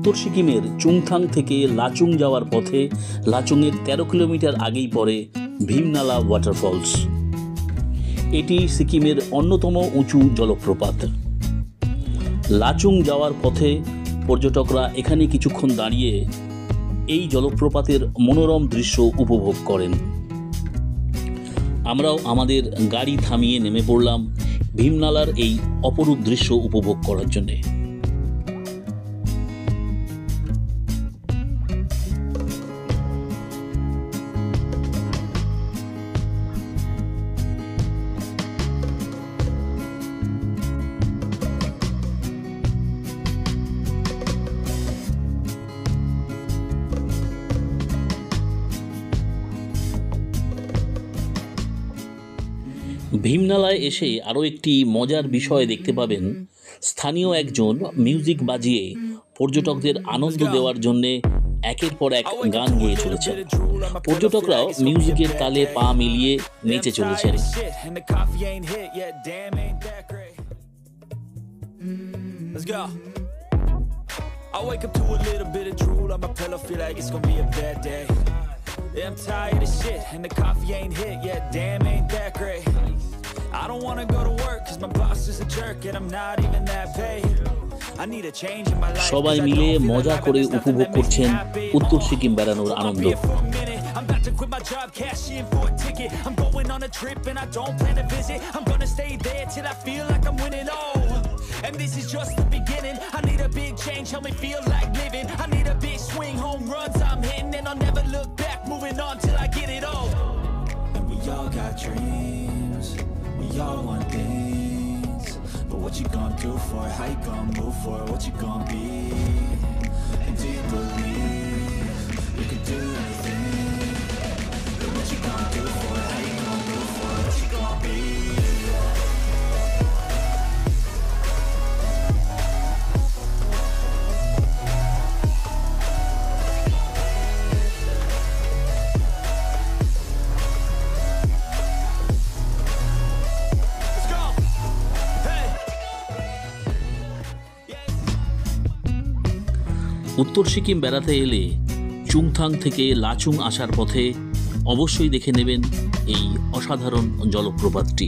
উত্তর সিকিমের চুংথাং থেকে লাচুং যাওয়ার পথে লাচুংয়ের 13 কিলোমিটার আগেই পড়ে ভীমনালা ওয়াটারফলস। এটি সিকিমের অন্যতম উঁচু জলপ্রপাত। লাচুং যাওয়ার পথে পর্যটকরা এখানে কিছুক্ষণ দাঁড়িয়ে এই জলপ্রপাতের মনোরম দৃশ্য উপভোগ করেন। আমরাও আমাদের গাড়ি থামিয়ে নেমে পড়লাম ভীমনালার এই অপরূপ দৃশ্য উপভোগ করার জন্যে। ভীমনালায় এসে আরও একটি মজার বিষয় দেখতে পাবেন। স্থানীয় একজন মিউজিক বাজিয়ে পর্যটকদের আনন্দ দেওয়ার জন্যে একের পর এক গান গেয়ে চলেছেন। পর্যটকরাও মিউজিকের তালে পা মিলিয়ে নেচে চলেছেন। Yeah, I'm tired of shit and the coffee ain't hit yet. Damn, ain't that great. I don't wanna go to work cause my boss is a jerk and I'm not even that paid. I need a change in my life. সবাই মিলে মজা করে উপভোগ করছেন উত্তর সিকিম বেড়ানোর আনন্দ। I'm about to quit my job, cash in for a ticket. I'm going on a trip and I don't plan to visit. I'm gonna stay there till I feel like I'm winning. Oh, and this is just the beginning. I need a big change, help me feel like living. I need a big swing, home runs I'm hitting, and I'll never look back, moving on till I get it all. And we all got dreams, we all want things, but what you gonna do for it? How you gonna move for it? What you gonna be? And do you believe you can do anything? And what you gonna do for it? How you gonna move for it? What you gonna be? উত্তর সিকিম বেড়াতে এলে চুংথাং থেকে লাচুং আসার পথে অবশ্যই দেখে নেবেন এই অসাধারণ জলপ্রপাতটি।